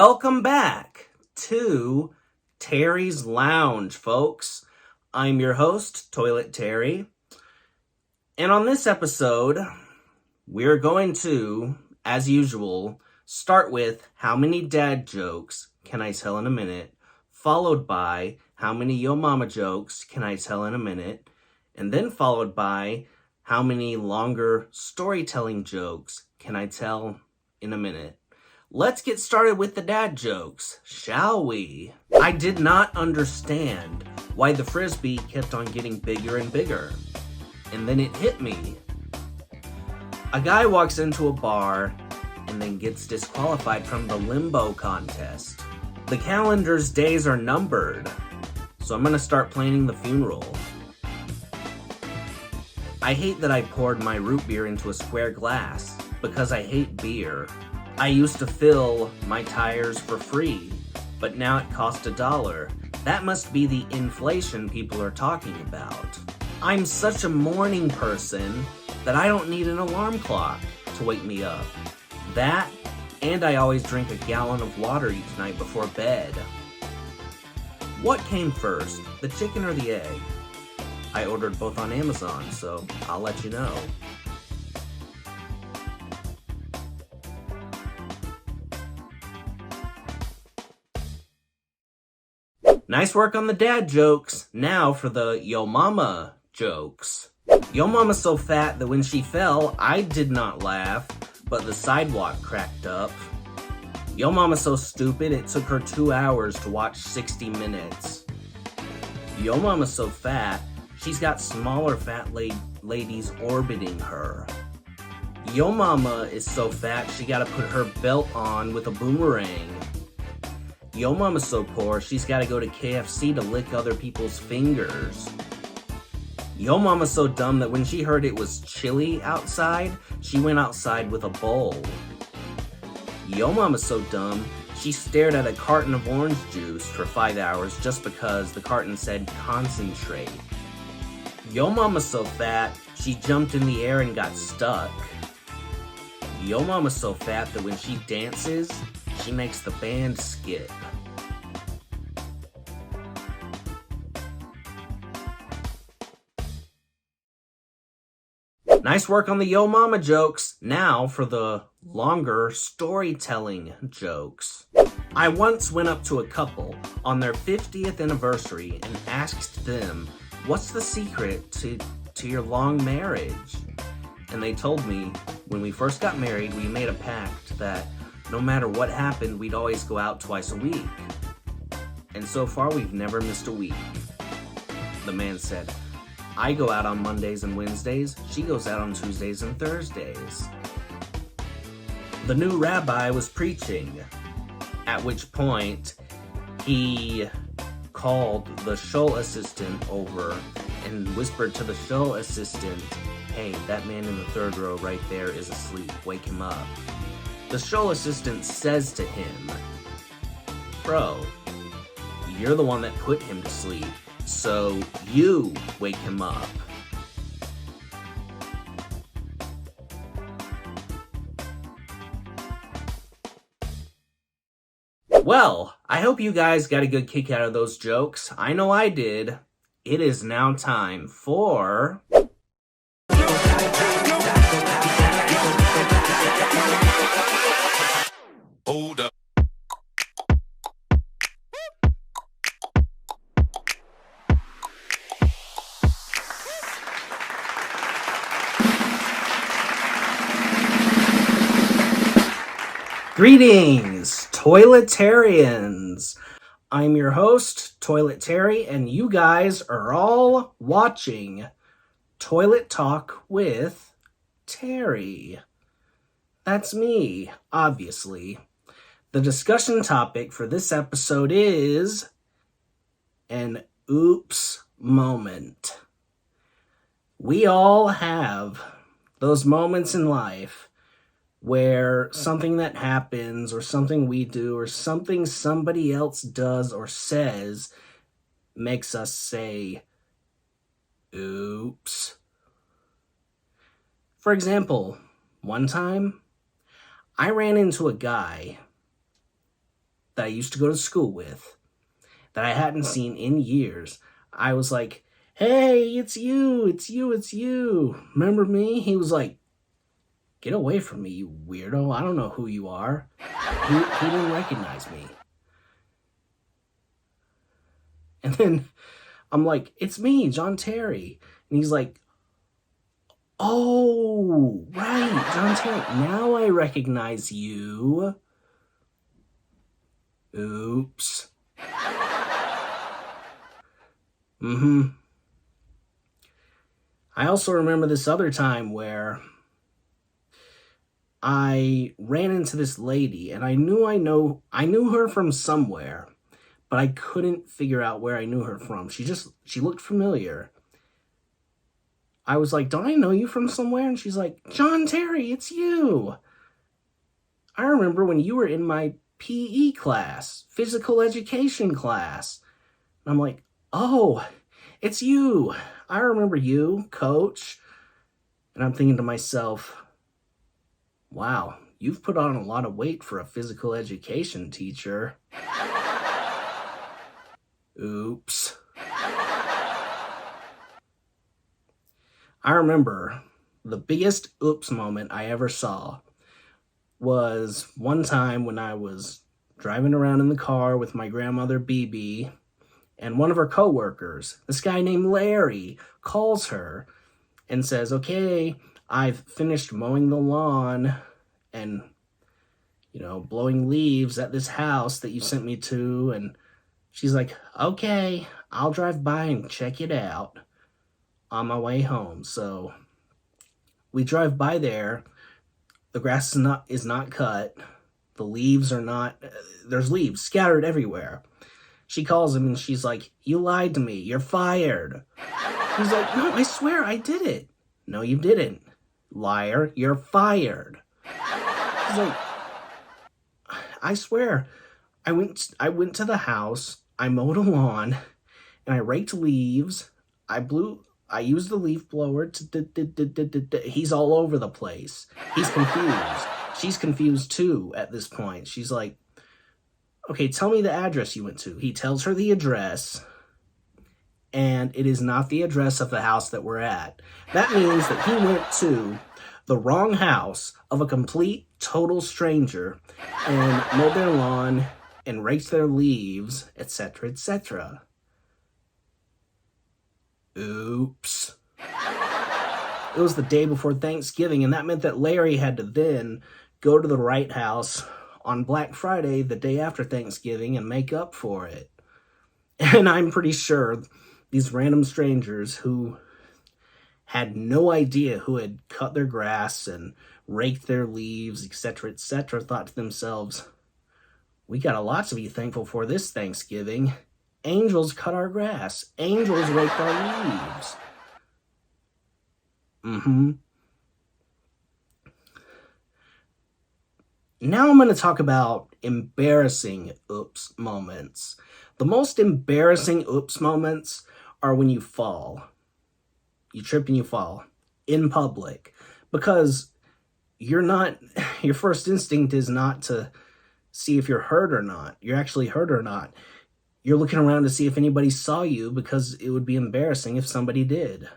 Welcome back to Terry's Lounge, folks. I'm your host, Toilet Terry. And on this episode, we're going to, as usual, start with how many dad jokes can I tell in a minute, followed by how many yo mama jokes can I tell in a minute, and then followed by how many longer storytelling jokes can I tell in a minute. Let's get started with the dad jokes, shall we? I did not understand why the frisbee kept on getting bigger and bigger. And then it hit me. A guy walks into a bar and then gets disqualified from the limbo contest. The calendar's days are numbered, so I'm gonna start planning the funeral. I hate that I poured my root beer into a square glass because I hate beer. I used to fill my tires for free, but now it costs $1. That must be the inflation people are talking about. I'm such a morning person that I don't need an alarm clock to wake me up. That, and I always drink a gallon of water each night before bed. What came first, the chicken or the egg? I ordered both on Amazon, so I'll let you know. Nice work on the dad jokes. Now for the yo mama jokes. Yo mama's so fat that when she fell, I did not laugh, but the sidewalk cracked up. Yo mama's so stupid it took her 2 hours to watch 60 Minutes. Yo mama's so fat, she's got smaller fat ladies orbiting her. Yo mama is so fat she gotta put her belt on with a boomerang. Yo mama's so poor, she's gotta go to KFC to lick other people's fingers. Yo mama's so dumb that when she heard it was chilly outside, she went outside with a bowl. Yo mama's so dumb, she stared at a carton of orange juice for 5 hours just because the carton said concentrate. Yo mama's so fat, she jumped in the air and got stuck. Yo mama's so fat that when she dances, she makes the band skip. Nice work on the yo mama jokes. Now for the longer storytelling jokes. I once went up to a couple on their 50th anniversary and asked them, what's the secret to your long marriage? And they told me, when we first got married, we made a pact that no matter what happened, we'd always go out twice a week. And so far, we've never missed a week. The man said, I go out on Mondays and Wednesdays, she goes out on Tuesdays and Thursdays. The new rabbi was preaching, at which point he called the shul assistant over and whispered to the shul assistant, hey, that man in the third row right there is asleep, wake him up. The shul assistant says to him, bro, you're the one that put him to sleep, so you wake him up. Well, I hope you guys got a good kick out of those jokes. I know I did. It is now time for... Hold up. Greetings, Toiletarians. I'm your host, Toilet Terry, and you guys are all watching Toilet Talk with Terry. That's me, obviously. The discussion topic for this episode is an oops moment. We all have those moments in life where something that happens or something we do or something somebody else does or says makes us say, oops. For example, one time I ran into a guy that I used to go to school with, that I hadn't seen in years. I was like, "Hey, it's you, it's you, it's you. Remember me?" He was like, "Get away from me, you weirdo. I don't know who you are." He didn't recognize me. And then I'm like, "It's me, John Terry." And he's like, "Oh, right, John Terry. Now I recognize you." Oops. Mm-hmm. I also remember this other time where I ran into this lady, and I knew her from somewhere, but I couldn't figure out where I knew her from. She looked familiar. I was like, "Don't I know you from somewhere?" And she's like, "John Terry, it's you. I remember when you were in my PE class, physical education class." And I'm like, "Oh, it's you. I remember you, coach." And I'm thinking to myself, "Wow, you've put on a lot of weight for a physical education teacher." Oops. I remember the biggest oops moment I ever saw was one time when I was driving around in the car with my grandmother BB, and one of her coworkers, this guy named Larry, calls her and says, "Okay, I've finished mowing the lawn and, blowing leaves at this house that you sent me to." And she's like, "Okay, I'll drive by and check it out on my way home." So we drive by there. The grass is not cut. The leaves are not, there's leaves scattered everywhere. She calls him and she's like, "You lied to me. You're fired." He's like, "No, I swear I did it." "No, you didn't. Liar, you're fired." He's like, "I swear, I went to the house, I mowed a lawn, and I raked leaves. I used the leaf blower to He's all over the place. He's confused. She's confused too at this point. She's like, "Okay, tell me the address you went to." He tells her the address, and it is not the address of the house that we're at. That means that he went to the wrong house of a complete, total stranger and mowed their lawn and raked their leaves, etc., etc. Oops. It was the day before Thanksgiving, and that meant that Larry had to then go to the right house on Black Friday, the day after Thanksgiving, and make up for it. And I'm pretty sure these random strangers who had no idea who had cut their grass and raked their leaves, etc., etc., thought to themselves, "We got a lot to be thankful for this Thanksgiving. Angels cut our grass. Angels raked our leaves." Mm-hmm. Now I'm going to talk about embarrassing oops moments. The most embarrassing oops moments are when you fall. You trip and you fall in public, because your first instinct is not to see if you're hurt or not. You're actually hurt or not. You're looking around to see if anybody saw you, because it would be embarrassing if somebody did.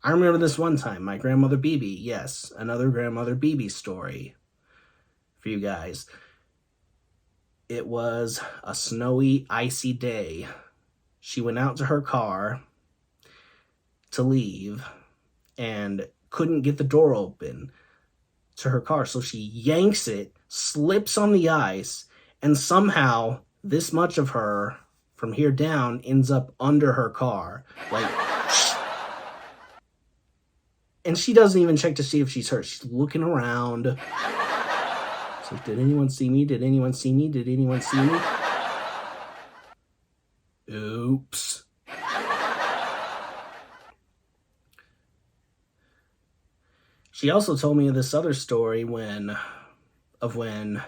I remember this one time, my grandmother BB. Yes, another grandmother BB story for you guys. It was a snowy, icy day. She went out to her car to leave and couldn't get the door open to her car. So she yanks it, slips on the ice, and somehow this much of her from here down ends up under her car. And she doesn't even check to see if she's hurt. She's looking around. It's like, "Did anyone see me? Did anyone see me? Did anyone see me?" Oops. She also told me this other story when her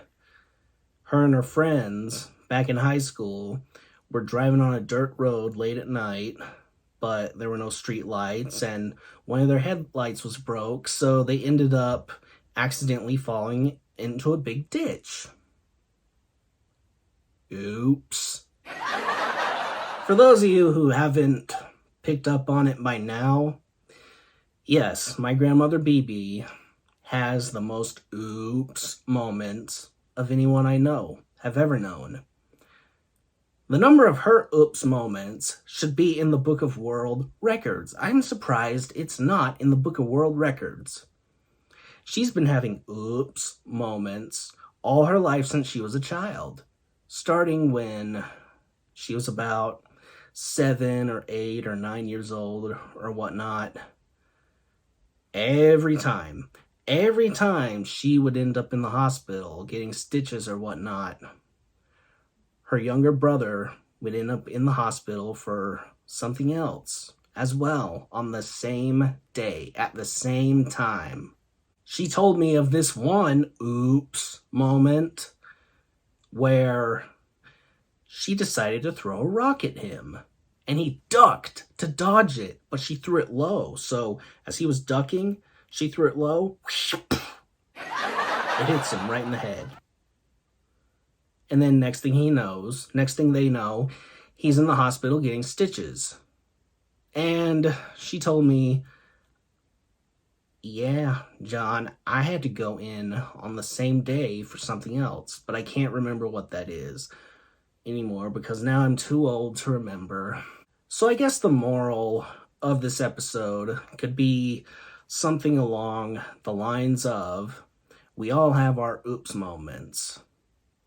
and her friends back in high school were driving on a dirt road late at night, but there were no street lights, and one of their headlights was broke, so they ended up accidentally falling into a big ditch. Oops. For those of you who haven't picked up on it by now, yes, my grandmother BB has the most oops moments of anyone I know, have ever known. The number of her oops moments should be in the Book of World Records. I'm surprised it's not in the Book of World Records. She's been having oops moments all her life since she was a child, starting when she was about 7 or 8 or 9 years old or whatnot. Every time she would end up in the hospital getting stitches or whatnot, her younger brother would end up in the hospital for something else as well on the same day, at the same time. She told me of this one oops moment where she decided to throw a rock at him, and he ducked to dodge it, but she threw it low. So as he was ducking, she threw it low. It hits him right in the head. And then next thing they know, he's in the hospital getting stitches. And she told me, yeah, John, I had to go in on the same day for something else, but I can't remember what that is anymore because now I'm too old to remember. So I guess the moral of this episode could be something along the lines of, we all have our oops moments.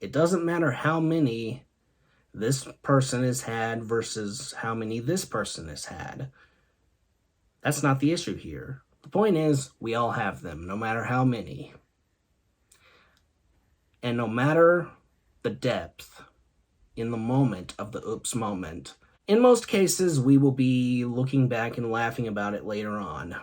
It doesn't matter how many this person has had versus how many this person has had. That's not the issue here. The point is, we all have them, no matter how many. And no matter the depth in the moment of the oops moment, in most cases, we will be looking back and laughing about it later on.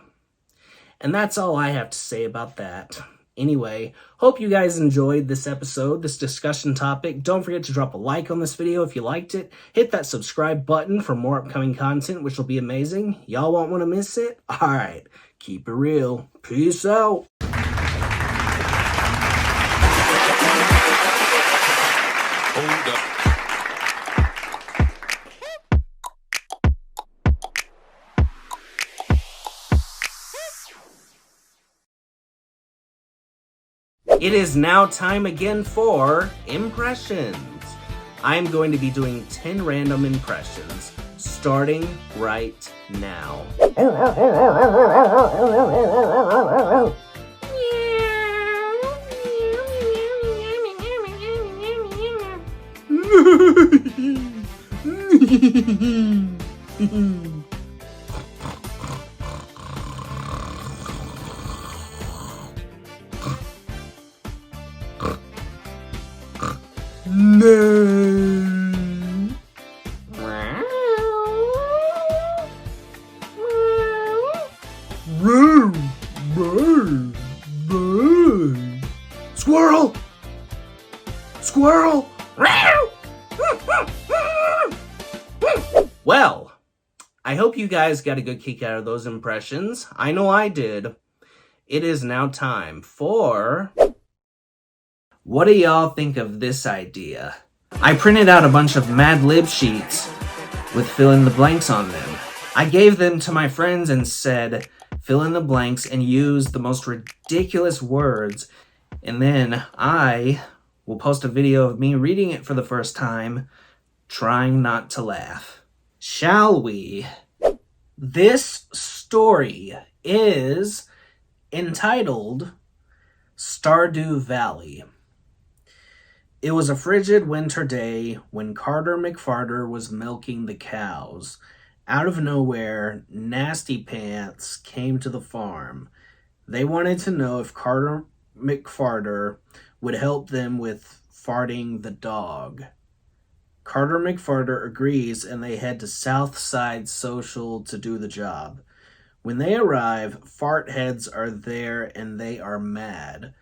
And that's all I have to say about that. Anyway, hope you guys enjoyed this episode, this discussion topic. Don't forget to drop a like on this video if you liked it. Hit that subscribe button for more upcoming content, which will be amazing. Y'all won't want to miss it? Alright, keep it real. Peace out. Hold up. It is now time again for impressions. I'm going to be doing 10 random impressions, starting right now. No. Squirrel! Squirrel! Well, I hope you guys got a good kick out of those impressions. I know I did. It is now time for... What do y'all think of this idea? I printed out a bunch of Mad Lib sheets with fill in the blanks on them. I gave them to my friends and said, fill in the blanks and use the most ridiculous words, and then I will post a video of me reading it for the first time, trying not to laugh. Shall we? This story is entitled Stardew Valley. It was a frigid winter day when Carter McFarter was milking the cows. Out of nowhere, Nasty Pants came to the farm. They wanted to know if Carter McFarter would help them with farting the dog. Carter McFarter agrees and they head to Southside Social to do the job. When they arrive, fart heads are there and they are mad.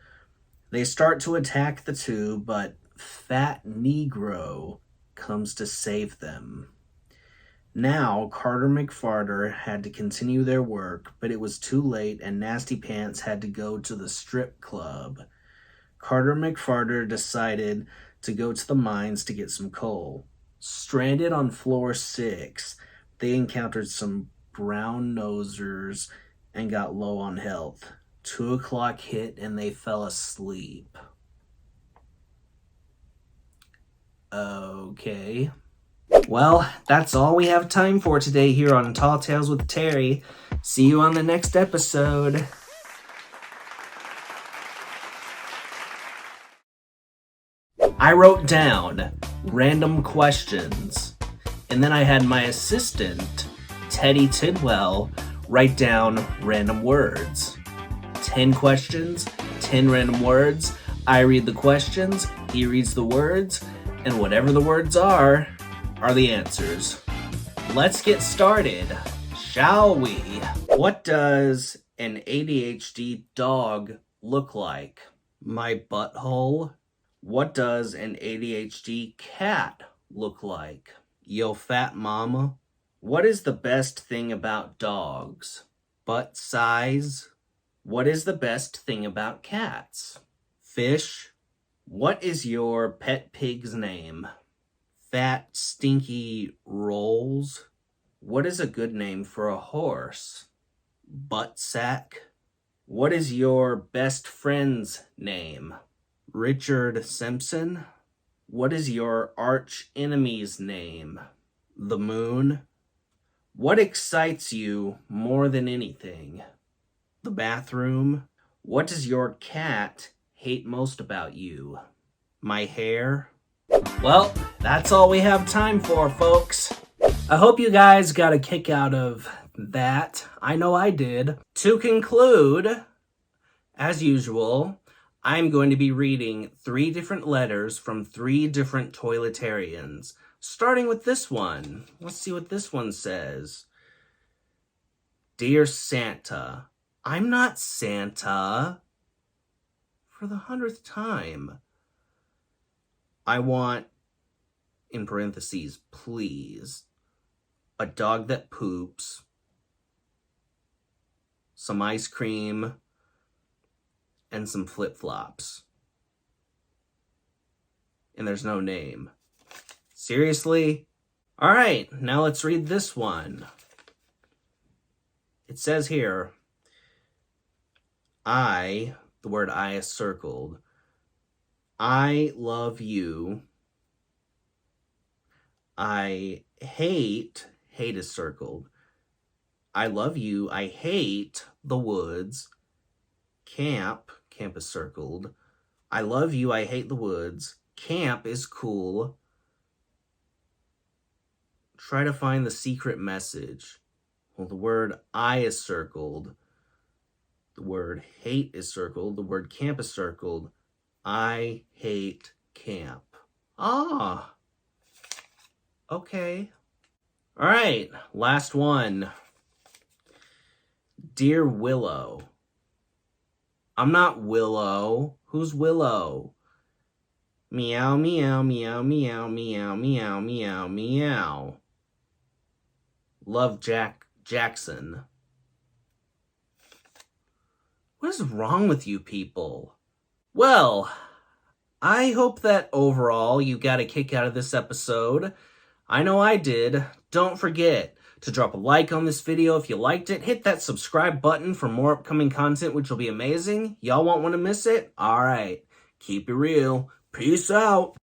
They start to attack the two, but Fat Negro comes to save them. Now, Carter McFarter had to continue their work, but it was too late and Nasty Pants had to go to the strip club. Carter McFarter decided to go to the mines to get some coal. Stranded on floor 6, they encountered some brown nosers and got low on health. 2 o'clock hit and they fell asleep. Okay. Well, that's all we have time for today here on Tall Tales with Terry. See you on the next episode. I wrote down random questions, and then I had my assistant, Teddy Tidwell, write down random words. 10 questions, 10 random words. I read the questions, he reads the words, and whatever the words are the answers. Let's get started, shall we? What does an ADHD dog look like? My butthole. What does an ADHD cat look like? Yo, fat mama. What is the best thing about dogs? Butt size. What is the best thing about cats? Fish. What is your pet pig's name? Fat, stinky rolls. What is a good name for a horse? Butt sack. What is your best friend's name? Richard Simpson. What is your arch enemy's name? The moon. What excites you more than anything? The bathroom. What does your cat hate most about you? My hair. Well, that's all we have time for, folks. I hope you guys got a kick out of that. I know I did. To conclude, as usual, I'm going to be reading 3 different letters from 3 different toiletarians, starting with this one. Let's see what this one says. Dear Santa, I'm not Santa. For the 100th time. I want, in parentheses, please, a dog that poops, some ice cream, and some flip-flops. And there's no name. Seriously? Alright, now let's read this one. It says here, the word I is circled. I love you. I hate is circled. I love you. I hate the woods. Camp is circled. I love you. I hate the woods. Camp is cool. Try to find the secret message. Well, the word I is circled. The word hate is circled. The word camp is circled. I hate camp. Ah. Okay. All right. Last one. Dear Willow. I'm not Willow. Who's Willow? Meow, meow, meow, meow, meow, meow, meow, meow. Love Jackson. What is wrong with you people? Well, I hope that overall you got a kick out of this episode. I know I did. Don't forget to drop a like on this video if you liked it. Hit that subscribe button for more upcoming content, which will be amazing. Y'all won't want to miss it? Alright, keep it real. Peace out.